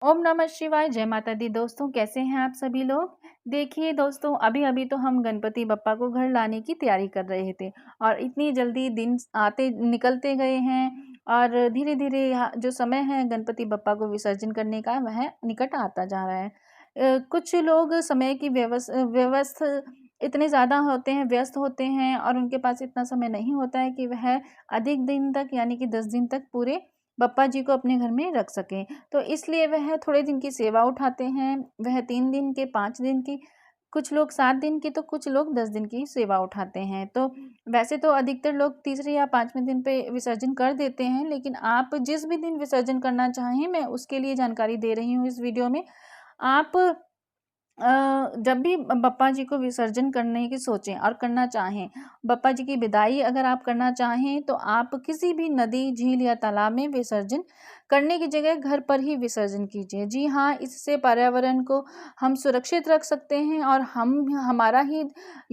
ओम नमः शिवाय, जय माता दी। दोस्तों, कैसे हैं आप सभी लोग? देखिए दोस्तों, अभी-अभी तो हम गणपति बप्पा को घर लाने की तैयारी कर रहे थे और इतनी जल्दी दिन आते निकलते गए हैं और धीरे-धीरे जो समय है गणपति बप्पा को विसर्जन करने का वह निकट आता जा रहा है। कुछ लोग समय की व्यवस्थ इतने ज़्यादा होते हैं, व्यस्त होते हैं और उनके पास इतना समय नहीं होता है कि वह अधिक दिन तक यानी कि 10 दिन तक पूरे बप्पा जी को अपने घर में रख सकें। तो इसलिए वह थोड़े दिन की सेवा उठाते हैं, वह 3 दिन के, 5 दिन की, कुछ लोग 7 दिन की तो कुछ लोग 10 दिन की सेवा उठाते हैं। तो वैसे तो अधिकतर लोग तीसरे या 5वें दिन पे विसर्जन कर देते हैं, लेकिन आप जिस भी दिन विसर्जन करना चाहें, मैं उसके लिए जानकारी दे रही हूँ इस वीडियो में। आप जब भी बप्पा जी को विसर्जन करने की सोचें और करना चाहें, बप्पा जी की विदाई अगर आप करना चाहें, तो आप किसी भी नदी, झील या तालाब में विसर्जन करने की जगह घर पर ही विसर्जन कीजिए। जी हाँ, इससे पर्यावरण को हम सुरक्षित रख सकते हैं और हमारा ही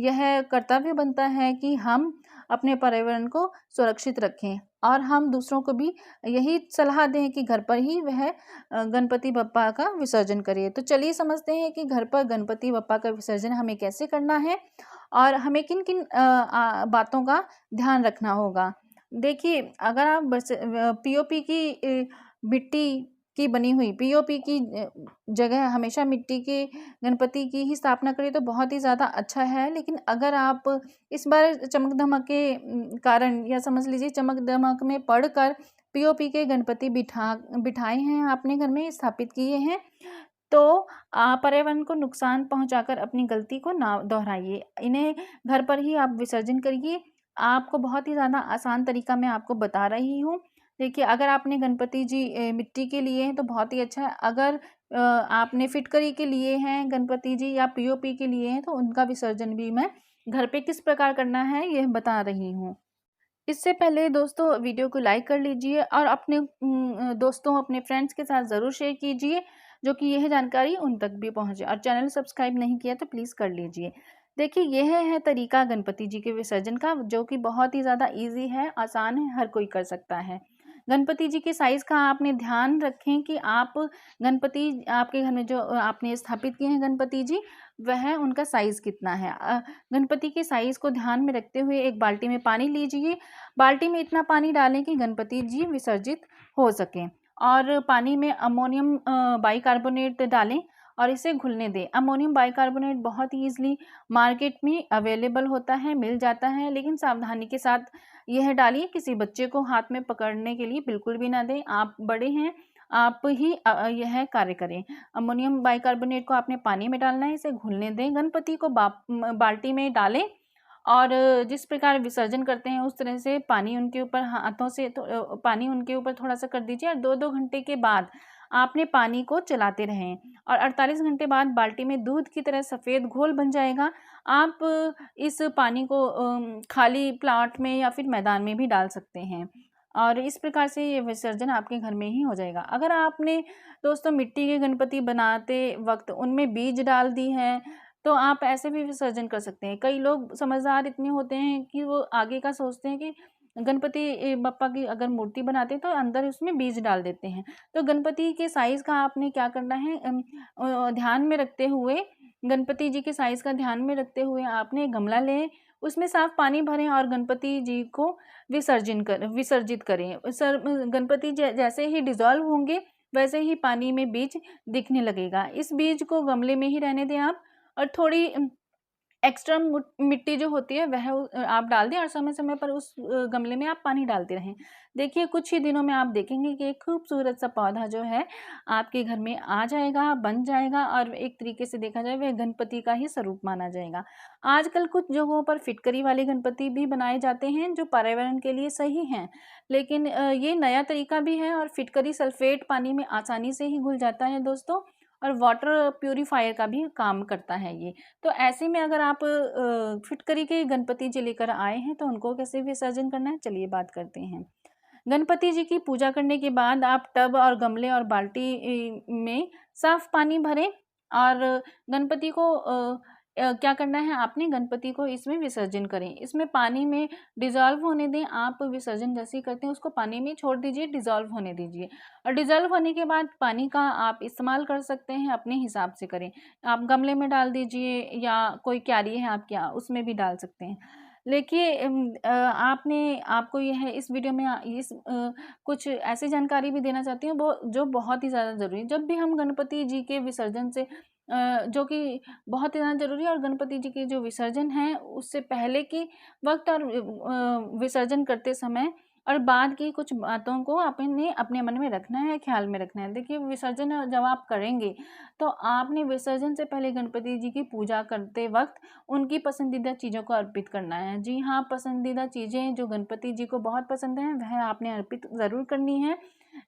यह कर्तव्य बनता है कि हम अपने पर्यावरण को सुरक्षित रखें और हम दूसरों को भी यही सलाह दें कि घर पर ही वह गणपति बप्पा का विसर्जन करिए। तो चलिए समझते हैं कि घर पर गणपति बप्पा का विसर्जन हमें कैसे करना है और हमें किन-किन बातों का ध्यान रखना होगा। देखिए, अगर आप पीओपी की मिट्टी की बनी हुई पीओपी की जगह हमेशा मिट्टी के गणपति की ही स्थापना करें तो बहुत ही ज़्यादा अच्छा है। लेकिन अगर आप इस बार चमक-धमक के कारण या समझ लीजिए चमक-धमक में पड़कर पीओपी के गणपति बिठाए हैं, आपने घर में स्थापित किए हैं, तो पर्यावरण को नुकसान पहुंचाकर अपनी गलती को ना दोहराइए। इन्हें घर पर ही आप विसर्जन करिए। आपको बहुत ही ज़्यादा आसान तरीका मैं आपको बता रही हूँ। देखिए, अगर आपने गणपति जी मिट्टी के लिए हैं तो बहुत ही अच्छा है। अगर आपने फिटकरी के लिए हैं गणपति जी या पीओपी के लिए हैं तो उनका विसर्जन भी मैं घर पे किस प्रकार करना है यह बता रही हूँ। इससे पहले दोस्तों वीडियो को लाइक कर लीजिए और अपने दोस्तों, अपने फ्रेंड्स के साथ ज़रूर शेयर कीजिए, जो कि यह जानकारी उन तक भी पहुँचे और चैनल सब्सक्राइब नहीं किया तो प्लीज़ कर लीजिए। देखिए, यह है तरीका गणपति जी के विसर्जन का, जो कि बहुत ही ज़्यादा ईज़ी है, आसान है, हर कोई कर सकता है। गणपति जी के साइज़ का आपने ध्यान रखें कि आप गणपति आपके घर में जो आपने स्थापित किए हैं गणपति जी, वह उनका साइज़ कितना है। गणपति के साइज़ को ध्यान में रखते हुए एक बाल्टी में पानी लीजिए। बाल्टी में इतना पानी डालें कि गणपति जी विसर्जित हो सकें और पानी में अमोनियम बाइकार्बोनेट डालें और इसे घुलने दें। अमोनियम बाइकार्बोनेट बहुत ही ईज़िली मार्केट में अवेलेबल होता है, मिल जाता है, लेकिन सावधानी के साथ यह डालिए, किसी बच्चे को हाथ में पकड़ने के लिए बिल्कुल भी ना दें। आप बड़े हैं, आप ही यह कार्य करें। अमोनियम बाइकार्बोनेट को आपने पानी में डालना है, इसे घुलने दें। गणपति को बाल्टी में डालें और जिस प्रकार विसर्जन करते हैं उस तरह से पानी उनके ऊपर हाथों से पानी उनके ऊपर थोड़ा-सा कर दीजिए और 2-2 घंटे के बाद आपने पानी को चलाते रहें और 48 घंटे बाद बाल्टी में दूध की तरह सफ़ेद घोल बन जाएगा। आप इस पानी को खाली प्लॉट में या फिर मैदान में भी डाल सकते हैं और इस प्रकार से ये विसर्जन आपके घर में ही हो जाएगा। अगर आपने दोस्तों मिट्टी के गणपति बनाते वक़्त उनमें बीज डाल दी है, तो आप ऐसे भी विसर्जन कर सकते हैं। कई लोग समझदार इतने होते हैं कि वो आगे का सोचते हैं कि गणपति बप्पा की अगर मूर्ति बनाते हैं तो अंदर उसमें बीज डाल देते हैं। तो गणपति के साइज़ का आपने क्या करना है, ध्यान में रखते हुए गणपति जी के साइज़ का ध्यान में रखते हुए आपने एक गमला लें, उसमें साफ पानी भरें और गणपति जी को विसर्जित करें। गणपति जैसे ही डिज़ॉल्व होंगे, वैसे ही पानी में बीज दिखने लगेगा। इस बीज को गमले में ही रहने दें आप और थोड़ी एक्स्ट्रा मिट्टी जो होती है वह आप डाल दें और समय-समय पर उस गमले में आप पानी डालते रहें। देखिए, कुछ ही दिनों में आप देखेंगे कि एक खूबसूरत सा पौधा जो है आपके घर में आ जाएगा, बन जाएगा और एक तरीके से देखा जाए वह गणपति का ही स्वरूप माना जाएगा। आजकल कुछ जगहों पर फिटकरी वाले गणपति भी बनाए जाते हैं जो पर्यावरण के लिए सही हैं। लेकिन ये नया तरीका भी है और फिटकरी सल्फेट पानी में आसानी से ही घुल जाता है दोस्तों और वाटर प्यूरीफायर का भी काम करता है ये। तो ऐसे में अगर आप फिटकरी के गणपति जी लेकर आए हैं तो उनको कैसे विसर्जन करना है, चलिए बात करते हैं। गणपति जी की पूजा करने के बाद आप टब और गमले और बाल्टी में साफ पानी भरें और गणपति को क्या करना है, आपने गणपति को इसमें विसर्जन करें। इसमें पानी में डिज़ोल्व होने दें। आप विसर्जन जैसे ही करते हैं उसको पानी में छोड़ दीजिए, डिज़ोल्व होने दीजिए। और डिज़ोल्व होने के बाद पानी का आप इस्तेमाल कर सकते हैं, अपने हिसाब से करें। आप गमले में डाल दीजिए या कोई क्यारी है आपके यहाँ उसमें भी डाल सकते हैं। देखिए आपको ये है इस वीडियो में कुछ ऐसी जानकारी भी देना चाहती हूँ जो बहुत ही ज़्यादा ज़रूरी है। जब भी हम गणपति जी के विसर्जन से जो कि बहुत ही ज़्यादा ज़रूरी है, और गणपति जी के जो विसर्जन है उससे पहले की वक़्त और विसर्जन करते समय और बाद की कुछ बातों को आपने अपने मन में रखना है, ख़्याल में रखना है। देखिए विसर्जन जब आप करेंगे तो आपने विसर्जन से पहले गणपति जी की पूजा करते वक़्त उनकी पसंदीदा चीज़ों को अर्पित करना है। जी हाँ, पसंदीदा चीज़ें जो गणपति जी को बहुत पसंद हैं वह आपने अर्पित ज़रूर करनी है।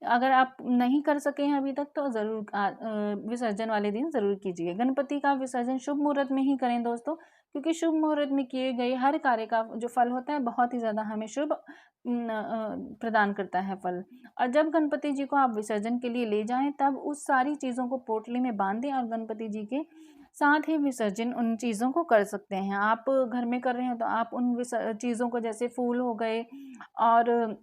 अगर आप नहीं कर सके हैं अभी तक तो ज़रूर विसर्जन वाले दिन ज़रूर कीजिए। गणपति का विसर्जन शुभ मुहूर्त में ही करें दोस्तों, क्योंकि शुभ मुहूर्त में किए गए हर कार्य का जो फल होता है बहुत ही ज़्यादा हमें शुभ प्रदान करता है फल। और जब गणपति जी को आप विसर्जन के लिए ले जाएँ तब उस सारी चीज़ों को पोटली में बाँध दें और गणपति जी के साथ ही विसर्जन उन चीज़ों को कर सकते हैं। आप घर में कर रहे हैं तो आप उन चीज़ों को, जैसे फूल हो गए और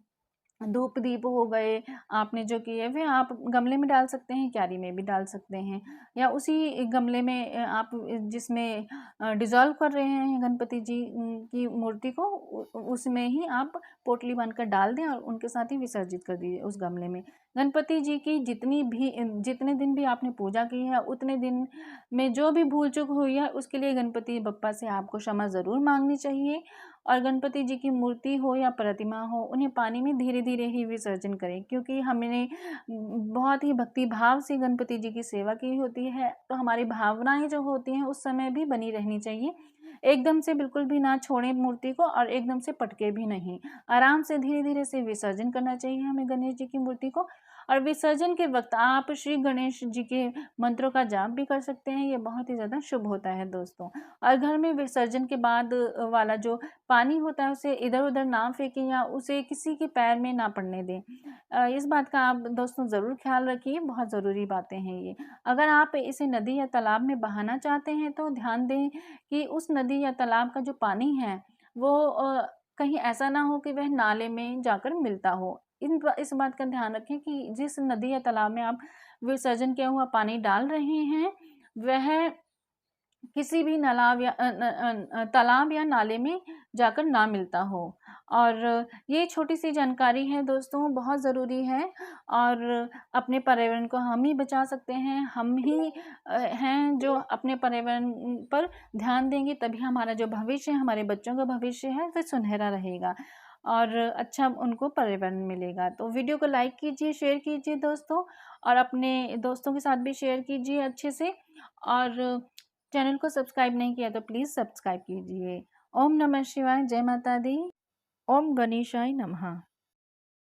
धूप दीप हो गए, आपने जो किए वे आप गमले में डाल सकते हैं, क्यारी में भी डाल सकते हैं, या उसी गमले में आप जिसमें डिज़ोल्व कर रहे हैं गणपति जी की मूर्ति को उसमें ही आप पोटली बांधकर डाल दें और उनके साथ ही विसर्जित कर दीजिए उस गमले में। गणपति जी की जितने दिन भी आपने पूजा की है उतने दिन में जो भी भूल चूक हुई है उसके लिए गणपति बप्पा से आपको क्षमा ज़रूर मांगनी चाहिए। और गणपति जी की मूर्ति हो या प्रतिमा हो उन्हें पानी में धीरे-धीरे ही विसर्जन करें, क्योंकि हमने बहुत ही भक्ति भाव से गणपति जी की सेवा की होती है, तो हमारी भावनाएँ जो होती हैं उस समय भी बनी रहनी चाहिए। एकदम से बिल्कुल भी ना छोड़ें मूर्ति को और एकदम से पटके भी नहीं। आराम से धीरे-धीरे से विसर्जन करना चाहिए हमें गणेश जी की मूर्ति को। और विसर्जन के वक़्त आप श्री गणेश जी के मंत्रों का जाप भी कर सकते हैं, ये बहुत ही ज़्यादा शुभ होता है दोस्तों। और घर में विसर्जन के बाद वाला जो पानी होता है उसे इधर-उधर ना फेंकें या उसे किसी के पैर में ना पड़ने दें। इस बात का आप दोस्तों ज़रूर ख़्याल रखिए, बहुत ज़रूरी बातें हैं ये। अगर आप इसे नदी या तालाब में बहाना चाहते हैं तो ध्यान दें कि उस नदी या तालाब का जो पानी है वो कहीं ऐसा ना हो कि वह नाले में जाकर मिलता हो। इस बात का ध्यान रखें कि जिस नदी या तालाब में आप विसर्जन किया हुआ पानी डाल रहे हैं वह किसी भी तालाब या नाले में जाकर ना मिलता हो। और ये छोटी-सी जानकारी है दोस्तों, बहुत ज़रूरी है। और अपने पर्यावरण को हम ही बचा सकते हैं, हम ही हैं जो अपने पर्यावरण पर ध्यान देंगे तभी हमारा जो भविष्य है, हमारे बच्चों का भविष्य है वह सुनहरा रहेगा और अच्छा उनको पर्यावरण मिलेगा। तो वीडियो को लाइक कीजिए, शेयर कीजिए दोस्तों, और अपने दोस्तों के साथ भी शेयर कीजिए अच्छे से। और चैनल को सब्सक्राइब नहीं किया तो प्लीज़ सब्सक्राइब कीजिए। ओम नमः शिवाय, जय माता दी, ओम गणेशाय नमः।